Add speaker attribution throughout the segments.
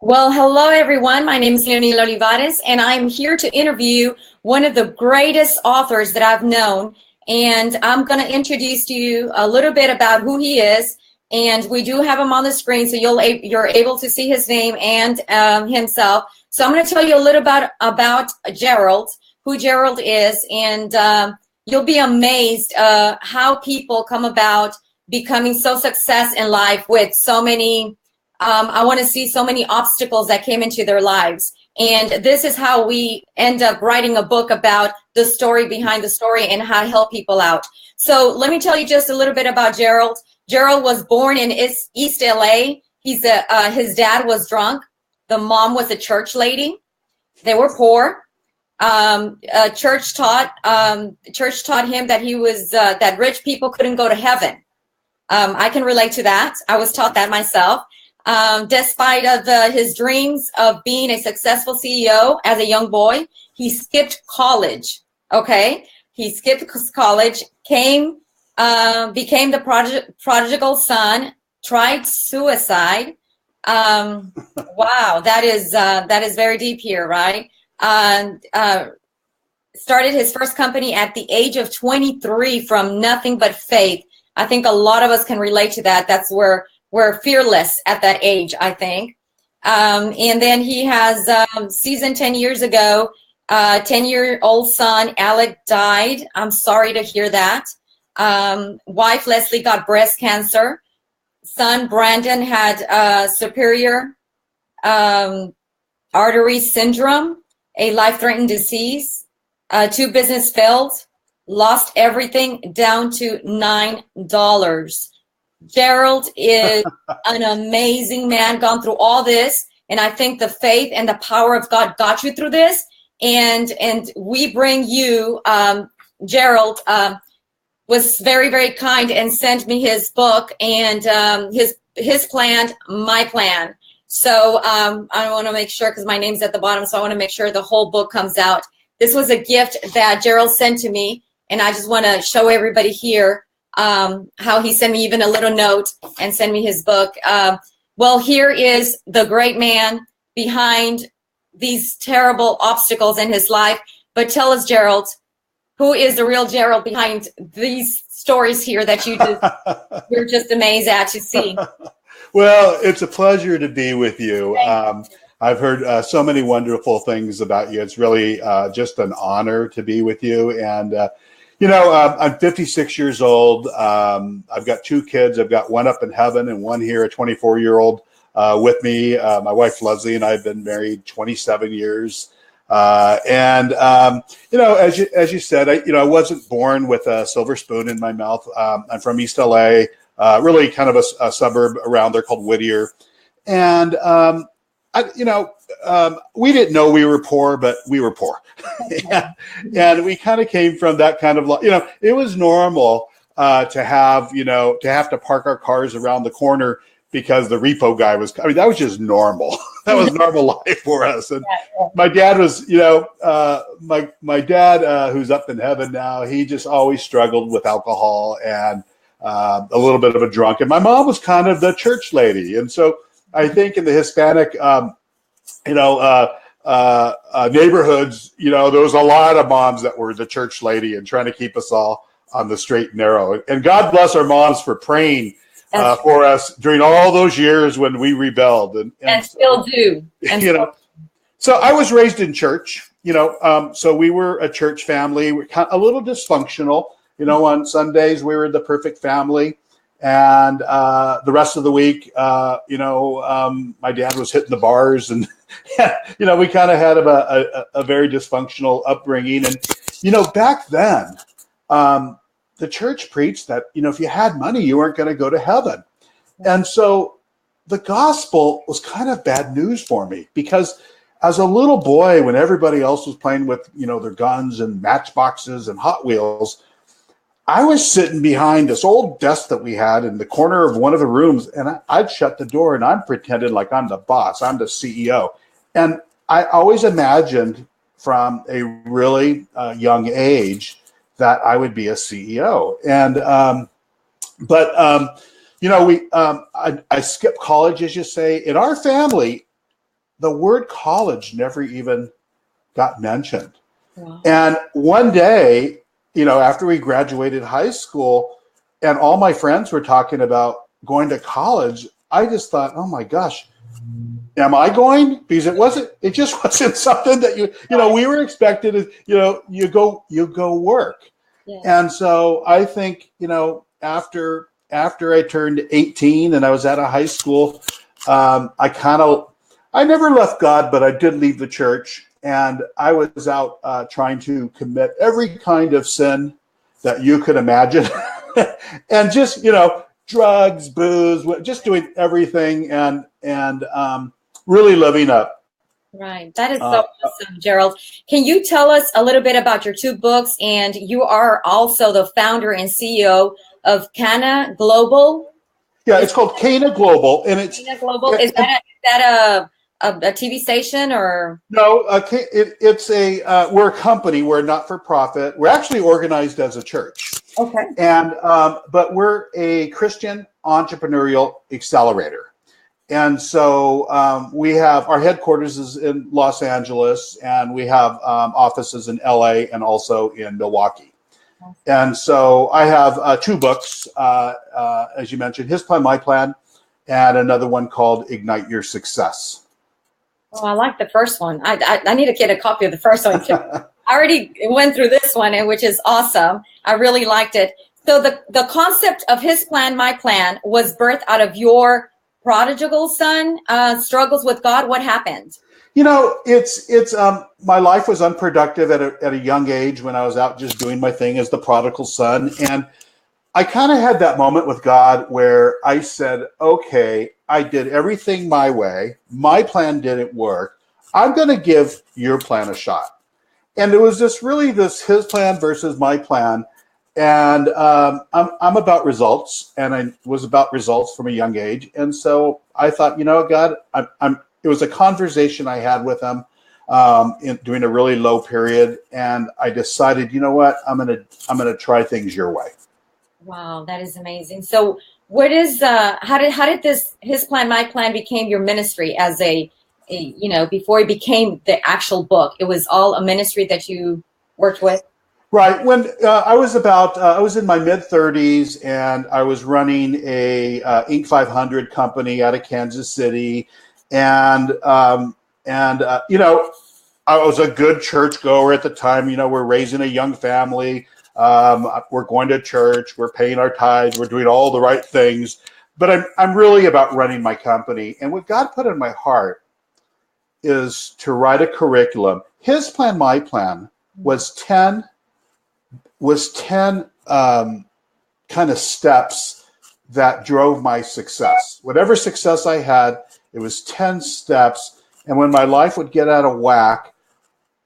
Speaker 1: Well, hello everyone. My name is Leonila Olivares, and I'm here to interview one of the greatest authors that I've known. And I'm going to introduce to you a little bit about who he is. And we do have him on the screen, so you're able to see his name and himself. So I'm going to tell you a little about Gerald, who Gerald is, and you'll be amazed how people come about becoming so success in life with so many. I want to see so many obstacles that came into their lives. And this is how we end up writing a book about the story behind the story and how to help people out. So let me tell you just a little bit about Gerald. Gerald was born in East LA. His dad was drunk. The mom was a church lady. They were poor. Church taught him that that rich people couldn't go to heaven. I can relate to that. I was taught that myself. Despite his dreams of being a successful CEO as a young boy, he skipped college. Okay, he skipped college, became the prodigal son, tried suicide. Wow, that is very deep here, right? Started his first company at the age of 23 from nothing but faith. I think a lot of us can relate to that. That's where we're fearless at that age, I think. And then he has seasoned 10 years ago, 10-year-old son, Alec, died. I'm sorry to hear that. Wife, Leslie, got breast cancer. Son, Brandon, had superior artery syndrome, a life-threatening disease. 2 business failed, lost everything down to $9. Gerald is an amazing man, gone through all this, and I think the faith and the power of God got you through this. And we bring you, Gerald was very, very kind and sent me his book and his plan, MyPlan. So I want to make sure, because my name's at the bottom, so I want to make sure the whole book comes out. This was a gift that Gerald sent to me, and I just want to show everybody here how he sent me even a little note and sent me his book. Well, here is the great man behind these terrible obstacles in his life. But tell us, Gerald, who is the real Gerald behind these stories here that you're just amazed at to see?
Speaker 2: Well, it's a pleasure to be with you. I've heard so many wonderful things about you. It's really just an honor to be with you. And I'm 56 years old. I've got 2 kids. I've got one up in heaven and one here, a 24-year-old with me. My wife, Leslie, and I have been married 27 years. As you said, I wasn't born with a silver spoon in my mouth. I'm from East LA, really kind of a suburb around there called Whittier. And, we didn't know we were poor, but we were poor. and we kind of came from that kind of, it was normal to have to park our cars around the corner because the repo guy that was just normal. That was normal life for us. And my dad was, my dad, who's up in heaven now, he just always struggled with alcohol and a little bit of a drunk. And my mom was kind of the church lady. And so I think in the Hispanic, neighborhoods, there was a lot of moms that were the church lady and trying to keep us all on the straight and narrow. And God bless our moms for praying for us during all those years when we rebelled. And
Speaker 1: still do.
Speaker 2: So I was raised in church, so we were a church family. We're kind of a little dysfunctional. On Sundays, we were the perfect family. And the rest of the week, my dad was hitting the bars and, we kind of had a very dysfunctional upbringing. And, back then, the church preached that, if you had money, you weren't going to go to heaven. And so the gospel was kind of bad news for me because as a little boy, when everybody else was playing with, their guns and matchboxes and Hot Wheels, I was sitting behind this old desk that we had in the corner of one of the rooms, and I'd shut the door and I'm pretending like I'm the boss, I'm the CEO. And I always imagined from a really young age that I would be a CEO. And, I skipped college, as you say. In our family, the word college never even got mentioned.
Speaker 1: Wow.
Speaker 2: And one day, after we graduated high school and all my friends were talking about going to college, I just thought, oh my gosh, am I going? Because it just wasn't something that we were expected to, you go work.
Speaker 1: Yeah.
Speaker 2: And so I think, after I turned 18 and I was out of high school, I never left God, but I did leave the church, and I was out trying to commit every kind of sin that you could imagine, and just drugs, booze, just doing everything, and really living up.
Speaker 1: Right. That is so awesome, Gerald. Can you tell us a little bit about your two books? And you are also the founder and CEO of Cana Global.
Speaker 2: Yeah, it's called Cana Global, and it's
Speaker 1: Cana Global. Is that a TV station or?
Speaker 2: No, it's we're a company. We're not for profit. We're actually organized as a church.
Speaker 1: Okay.
Speaker 2: And but we're a Christian entrepreneurial accelerator. And so we have our headquarters is in Los Angeles, and we have offices in LA and also in Milwaukee. And so I have two books, as you mentioned, HisPlan, MyPlan, and another one called Ignite Your Success.
Speaker 1: Oh, I like the first one. I need to get a copy of the first one too. I already went through this one, which is awesome. I really liked it. So the concept of HisPlan, MyPlan was birthed out of your prodigal son struggles with God. What happened?
Speaker 2: It's my life was unproductive at a young age when I was out just doing my thing as the prodigal son. And I kind of had that moment with God where I said, okay, I did everything my way. My plan didn't work. I'm going to give your plan a shot. And it was just really his plan versus my plan. And I'm about results, and I was about results from a young age. And so I thought, God, it was a conversation I had with him during a really low period. And I decided, you know what, I'm going to try things your way.
Speaker 1: Wow, that is amazing. So what is how did this HisPlan, MyPlan became your ministry as a before it became the actual book? It was all a ministry that you worked with?
Speaker 2: Right. When I was in my mid-30s, and I was running a Inc. 500 company out of Kansas City, and I was a good church goer at the time. We're raising a young family. We're going to church. We're paying our tithes. We're doing all the right things. But I'm really about running my company. And what God put in my heart is to write a curriculum. HisPlan, MyPlan was 10 kind of steps that drove my success. Whatever success I had, it was 10 steps. And when my life would get out of whack,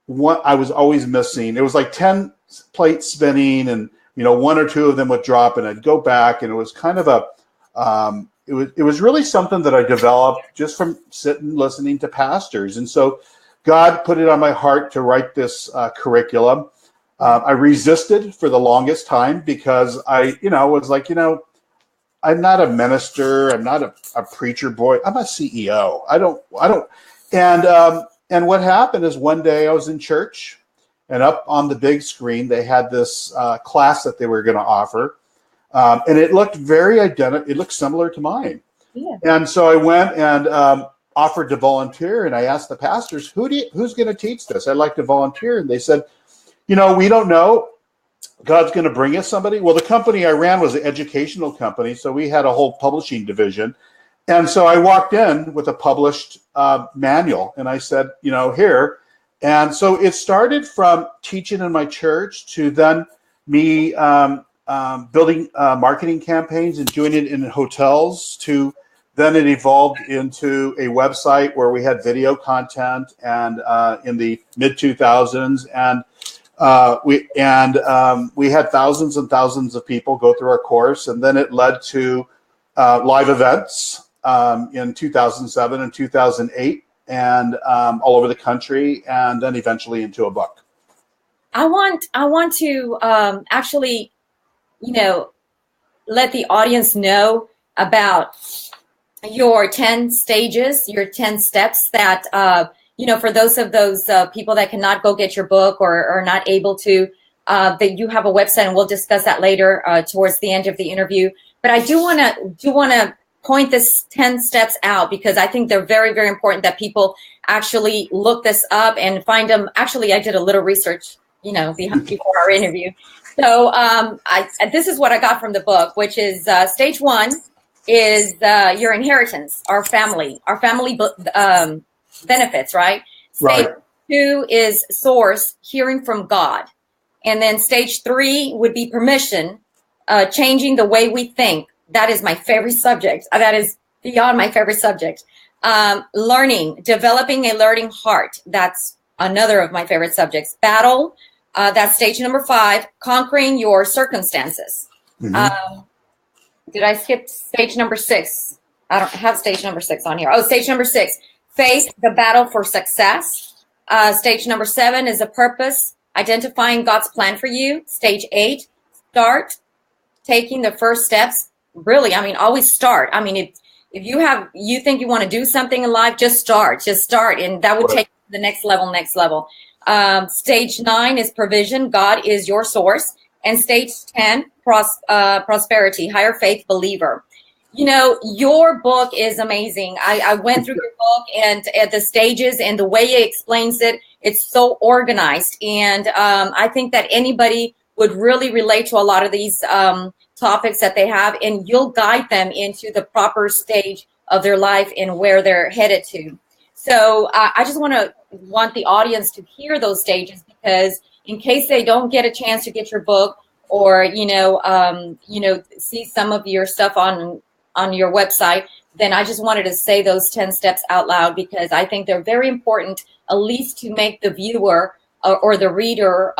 Speaker 2: I was always missing. It was like 10 plates spinning, and one or two of them would drop, and I'd go back, and it was kind of it was really something that I developed just from sitting listening to pastors. And so God put it on my heart to write this curriculum. I resisted for the longest time because I was like, I'm not a minister. I'm not a preacher boy. I'm a CEO. I don't. And what happened is one day I was in church, and up on the big screen, they had this class that they were going to offer. And it looked it looked similar to mine. Yeah. And so I went and offered to volunteer, and I asked the pastors, who's going to teach this? I'd like to volunteer. And they said, we don't know. God's going to bring us somebody. Well, the company I ran was an educational company, so we had a whole publishing division. And so I walked in with a published manual, and I said, here. And so it started from teaching in my church to then me building marketing campaigns and doing it in hotels, to then it evolved into a website where we had video content, and in the mid 2000s, and we had thousands and thousands of people go through our course, and then it led to live events in 2007 and 2008, and all over the country, and then eventually into a book.
Speaker 1: I want to actually, let the audience know about your 10 stages, your 10 steps that, for those people that cannot go get your book or are not able to, that you have a website, and we'll discuss that later towards the end of the interview. But I do want to point this 10 steps out because I think they're very, very important that people actually look this up and find them. Actually, I did a little research, before our interview. So this is what I got from the book, which is stage 1 is your inheritance, our family benefits, right? Stage 2 is source, hearing from God. And then stage 3 would be permission, changing the way we think. That is my favorite subject. That is beyond my favorite subject. Learning, developing a learning heart. That's another of my favorite subjects. Battle, that's stage number 5, conquering your circumstances. Mm-hmm. Did I skip stage number 6? I don't have stage number 6 on here. Oh, stage number 6, faith, the battle for success. Stage number 7 is a purpose, identifying God's plan for you. Stage 8, start, taking the first steps. Really, always start. If you think you want to do something in life, just start, and that would take you to the next level. Stage 9 is provision. God is your source. And stage 10, prosperity, higher faith believer. Your book is amazing. I went through your book and at the stages and the way it explains it, it's so organized. And I think that anybody would really relate to a lot of these topics that they have, and you'll guide them into the proper stage of their life and where they're headed to. So I just want the audience to hear those stages, because in case they don't get a chance to get your book or, see some of your stuff on your website, then I just wanted to say those 10 steps out loud, because I think they're very important, at least to make the viewer or the reader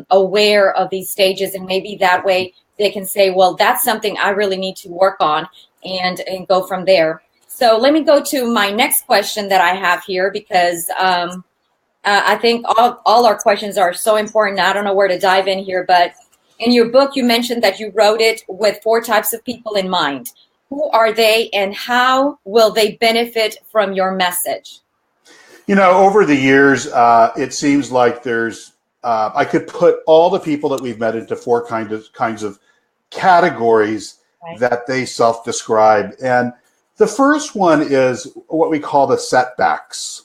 Speaker 1: aware of these stages. And maybe that way they can say, well, that's something I really need to work on, and go from there. So let me go to my next question that I have here, because I think all our questions are so important. I don't know where to dive in here, but in your book, you mentioned that you wrote it with 4 types of people in mind. Who are they, and how will they benefit from your message?
Speaker 2: Over the years, it seems like there's, I could put all the people that we've met into 4 kinds of categories that they self-describe. And the first one is what we call the setbacks.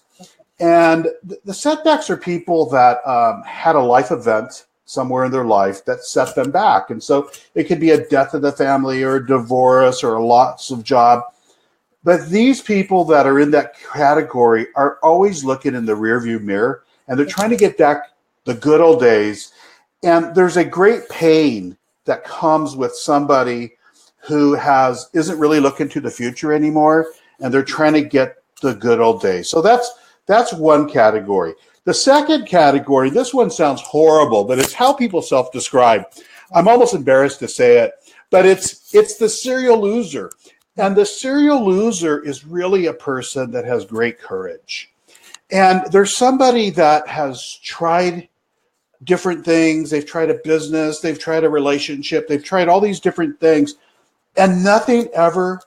Speaker 2: And the setbacks are people that had a life event somewhere in their life that set them back. And so it could be a death of the family or a divorce or a loss of job. But these people that are in that category are always looking in the rearview mirror, and they're trying to get back the good old days. And there's a great pain that comes with somebody who isn't really looking to the future anymore, and they're trying to get the good old days. So that's one category. The second category, this one sounds horrible, but it's how people self-describe. I'm almost embarrassed to say it, but it's the serial loser. And the serial loser is really a person that has great courage. And there's somebody that has tried different things. They've tried a business, they've tried a relationship, they've tried all these different things, and nothing ever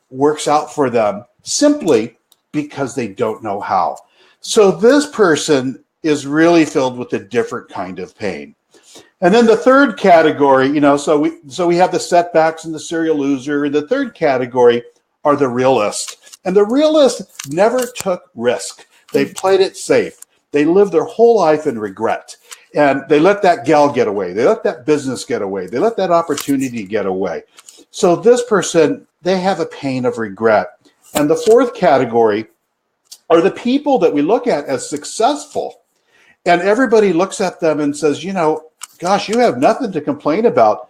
Speaker 2: works out for them, simply because they don't know how. So this person is really filled with a different kind of pain. And then the third category, so we have the setbacks and the serial loser. And the third category are the realist. And the realist never took risk. They played it safe. They lived their whole life in regret. And they let that gal get away. They let that business get away. They let that opportunity get away. So this person, they have a pain of regret. And the fourth category are the people that we look at as successful. And everybody looks at them and says, gosh, you have nothing to complain about.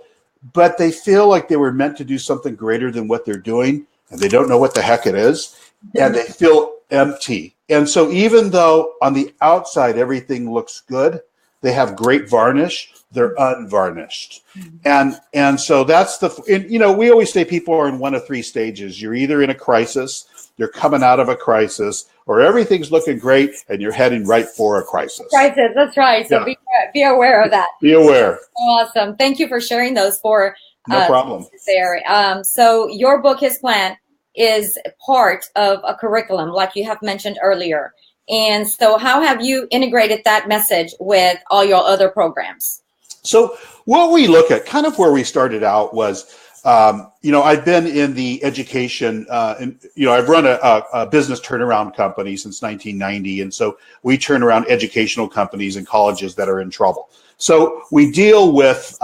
Speaker 2: But they feel like they were meant to do something greater than what they're doing, and they don't know what the heck it is, and they feel empty. And so even though on the outside everything looks good, they have great varnish, they're unvarnished. And so that's we always say people are in one of 3 stages. You're either in a crisis, you're coming out of a crisis, or everything's looking great and you're heading right for a crisis.
Speaker 1: Crisis, that's right. So be aware of that.
Speaker 2: Be aware.
Speaker 1: Awesome. Thank you for sharing those 4
Speaker 2: no problem
Speaker 1: there. So your book, HisPlan, is part of a curriculum, like you have mentioned earlier. And so how have you integrated that message with all your other programs?
Speaker 2: So what we look at, kind of where we started out was, I've been in the education, I've run a business turnaround company since 1990. And so we turn around educational companies and colleges that are in trouble. So we deal with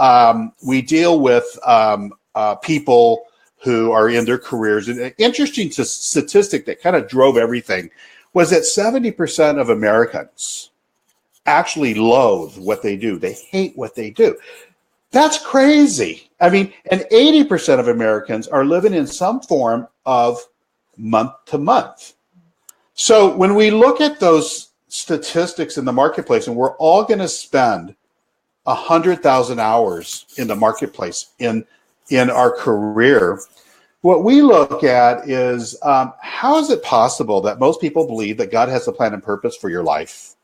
Speaker 2: people who are in their careers. And an interesting statistic that kind of drove everything was that 70% of Americans actually loathe what they do. They hate what they do. That's crazy. I mean, and 80% of Americans are living in some form of month to month. So when we look at those statistics in the marketplace, and we're all going to spend 100,000 hours in the marketplace in our career, what we look at is how is it possible that most people believe that God has a plan and purpose for your life,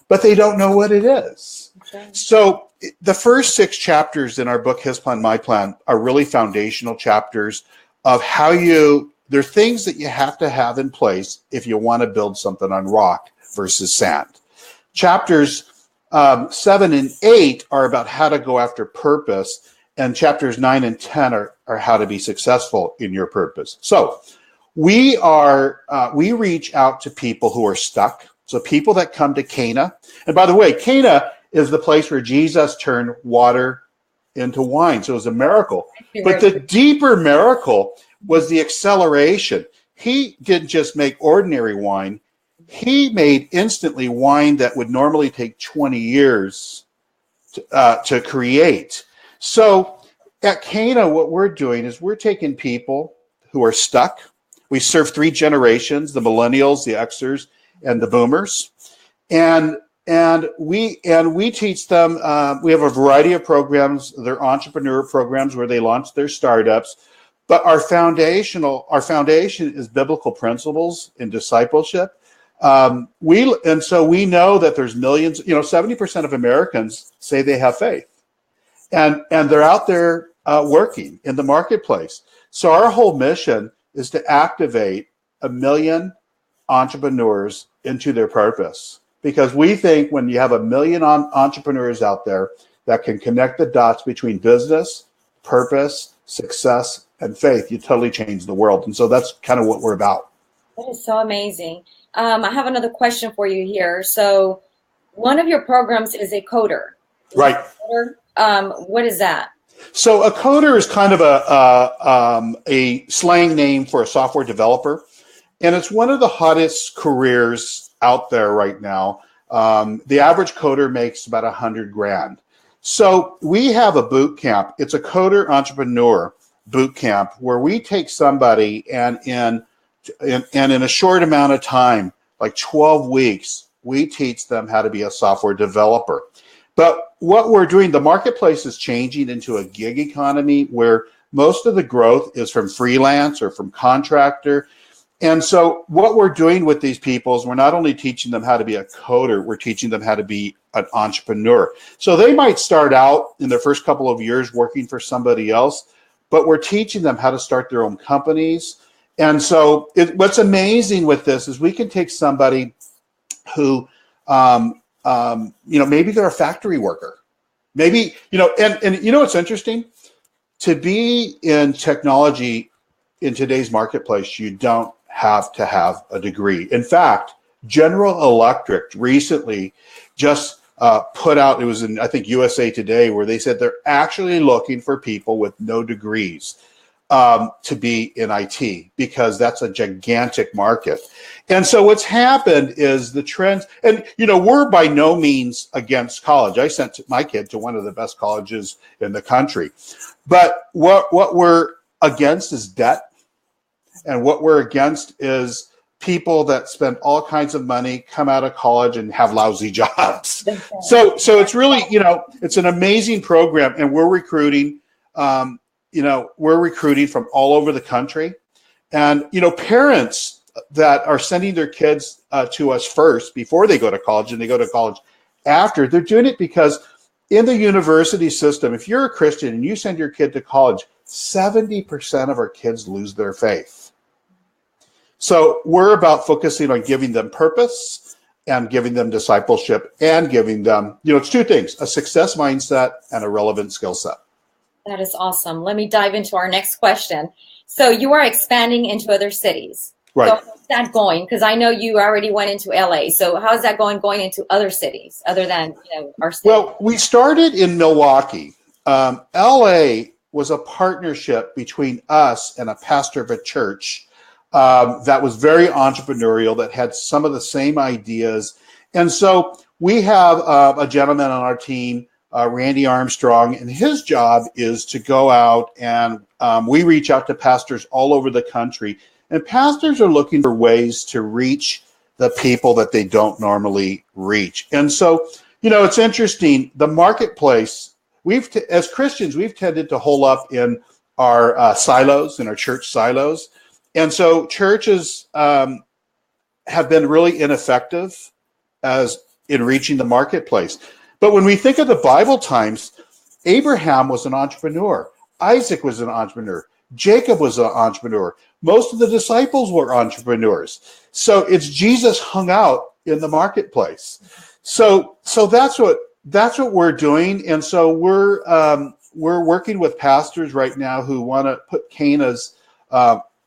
Speaker 2: but they don't know what it is? Okay. So the first 6 chapters in our book, HisPlan, MyPlan, are really foundational chapters of how there are things that you have to have in place if you want to build something on rock versus sand. Chapters 7 and 8 are about how to go after purpose, and chapters 9 and 10 are how to be successful in your purpose. So we reach out to people who are stuck. So people that come to Cana, and by the way, Cana is the place where Jesus turned water into wine. So it was a miracle. But the deeper miracle was the acceleration. He didn't just make ordinary wine. He made instantly wine that would normally take 20 years to create. So at Cana, what we're doing is we're taking people who are stuck. We serve 3 generations, the millennials, the Xers, and the boomers. And we teach them, we have a variety of programs. They're entrepreneur programs where they launch their startups. But our foundation is biblical principles in discipleship. So we know that there's millions, 70% of Americans say they have faith. And they're out there working in the marketplace. So our whole mission is to activate 1 million entrepreneurs into their purpose. Because we think when you have 1 million entrepreneurs out there that can connect the dots between business, purpose, success, and faith, you totally change the world. And so that's kind of what we're about.
Speaker 1: That is so amazing. I have another question for you here. So one of your programs is a coder.
Speaker 2: Right.
Speaker 1: What is that?
Speaker 2: So a coder is kind of a slang name for a software developer. And it's one of the hottest careers out there right now. The average coder makes about $100,000. So we have a boot camp. It's a coder entrepreneur boot camp where we take somebody and in a short amount of time, like 12 weeks, we teach them how to be a software developer. But what we're doing, the marketplace is changing into a gig economy where most of the growth is from freelance or from contractor. And so what we're doing with these people is we're not only teaching them how to be a coder, we're teaching them how to be an entrepreneur. So they might start out in their first couple of years working for somebody else, but we're teaching them how to start their own companies. And so what's amazing with this is we can take somebody who, maybe they're a factory worker. Maybe, and what's interesting? To be in technology in today's marketplace, you don't have to have a degree. In fact, General Electric recently just put out, it was in, I think, USA Today, where they said they're actually looking for people with no degrees to be in IT because that's a gigantic market. And so what's happened is the trends, and we're by no means against college. I sent my kid to one of the best colleges in the country. But what we're against is debt. And what we're against is people that spend all kinds of money, come out of college and have lousy jobs. So it's really, it's an amazing program, and we're recruiting, from all over the country. And, parents that are sending their kids to us first before they go to college, and they go to college after, they're doing it because in the university system, if you're a Christian and you send your kid to college, 70% of our kids lose their faith. So we're about focusing on giving them purpose and giving them discipleship and giving them, it's two things, a success mindset and a relevant skill set.
Speaker 1: That is awesome. Let me dive into our next question. So you are expanding into other cities.
Speaker 2: Right.
Speaker 1: So how's that going? Because I know you already went into LA. So how's that going into other cities other than our state?
Speaker 2: Well, we started in Milwaukee. LA was a partnership between us and a pastor of a church that was very entrepreneurial, that had some of the same ideas. And so we have a gentleman on our team, Randy Armstrong, and his job is to go out and we reach out to pastors all over the country. And pastors are looking for ways to reach the people that they don't normally reach. And so, it's interesting. The marketplace, as Christians, we've tended to hole up in our silos, in our church silos. And so churches have been really ineffective in reaching the marketplace. But when we think of the Bible times, Abraham was an entrepreneur. Isaac was an entrepreneur. Jacob was an entrepreneur. Most of the disciples were entrepreneurs. So it's Jesus hung out in the marketplace. So that's what we're doing. And so we're working with pastors right now who want to put Canas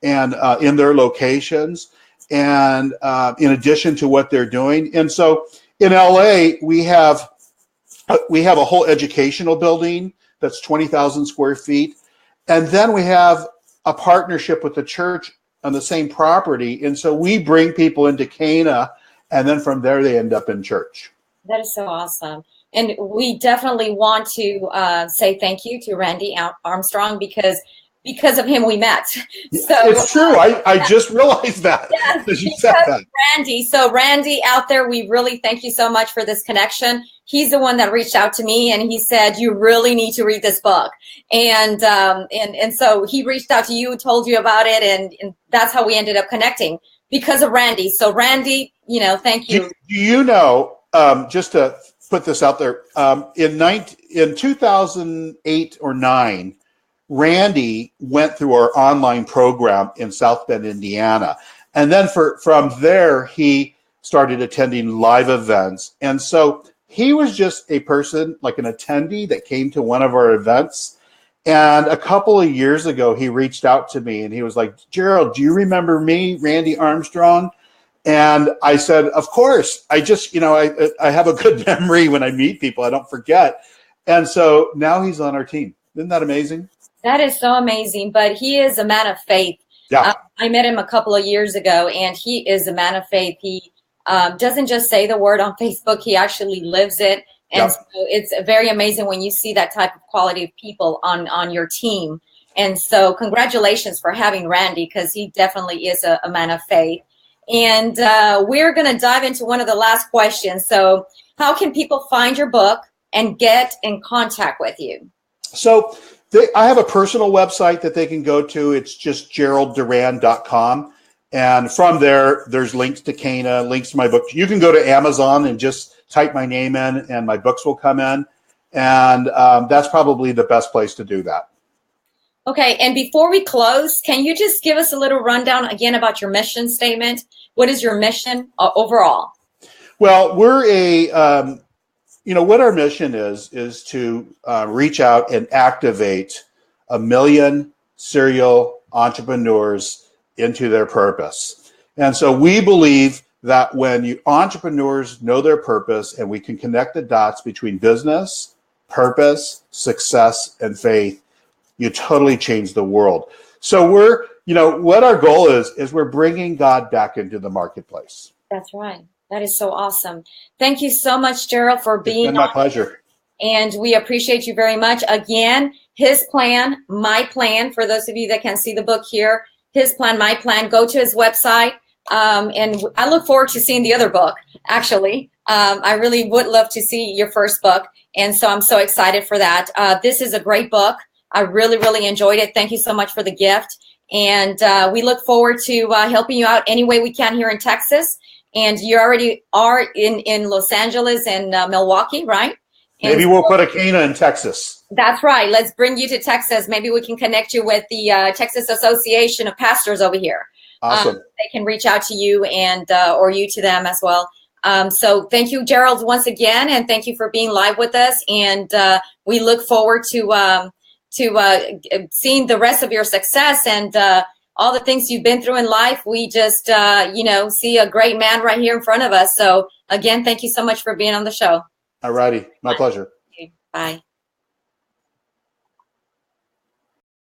Speaker 2: in their locations, and in addition to what they're doing. And so in LA, we have a whole educational building that's 20,000 square feet. And then we have a partnership with the church on the same property. And so we bring people into Cana, and then from there they end up in church.
Speaker 1: That is so awesome. And we definitely want to say thank you to Randy Armstrong because of him we met. So
Speaker 2: it's true. I just realized that.
Speaker 1: Yes,
Speaker 2: you said that.
Speaker 1: Randy. So Randy out there, we really thank you so much for this connection. He's the one that reached out to me and he said, you really need to read this book. And so he reached out to you, told you about it. And that's how we ended up connecting because of Randy. So Randy, thank you.
Speaker 2: Do you know, just to put this out there, in 2008 or 9, Randy went through our online program in South Bend, Indiana. And then from there, he started attending live events. And so he was just a person, like an attendee that came to one of our events. And a couple of years ago, he reached out to me and he was like, Gerald, do you remember me, Randy Armstrong? And I said, of course. I just, I have a good memory when I meet people. I don't forget. And so now he's on our team. Isn't that amazing?
Speaker 1: That is so amazing. But he is a man of faith.
Speaker 2: Yeah.
Speaker 1: I met him a couple of years ago, and he is a man of faith. He doesn't just say the word on Facebook. He actually lives it. And so it's very amazing when you see that type of quality of people on your team. And so congratulations for having Randy, because he definitely is a man of faith. And we're going to dive into one of the last questions. So how can people find your book and get in contact with you?
Speaker 2: So I have a personal website that they can go to. It's just geraldduran.com. And from there, there's links to Cana, links to my book. You can go to Amazon and just type my name in and my books will come in. And that's probably the best place to do that.
Speaker 1: Okay. And before we close, can you just give us a little rundown again about your mission statement? What is your mission overall?
Speaker 2: Well, we're what our mission is to reach out and activate 1 million serial entrepreneurs into their purpose. And so we believe that when entrepreneurs know their purpose and we can connect the dots between business, purpose, success, and faith, you totally change the world. So we're, what our goal is we're bringing God back into the marketplace.
Speaker 1: That's right. That is so awesome. Thank you so much, Gerald, for being
Speaker 2: on. It's been my pleasure.
Speaker 1: And we appreciate you very much. Again, HisPlan, MyPlan, for those of you that can see the book here, HisPlan, MyPlan, go to his website. And I look forward to seeing the other book, actually. I really would love to see your first book. And so I'm so excited for that. This is a great book. I really, really enjoyed it. Thank you so much for the gift. And we look forward to helping you out any way we can here in Texas. And you already are in Los Angeles and Milwaukee, right? And
Speaker 2: maybe we'll put a Cana in Texas.
Speaker 1: That's right. Let's bring you to Texas. Maybe we can connect you with the Texas Association of Pastors over here.
Speaker 2: Awesome.
Speaker 1: They can reach out to you and or you to them as well. So thank you, Gerald, once again, and thank you for being live with us. And we look forward to seeing the rest of your success and all the things you've been through in life. We just, see a great man right here in front of us. So again, thank you so much for being on the show.
Speaker 2: All righty. My pleasure.
Speaker 1: Bye.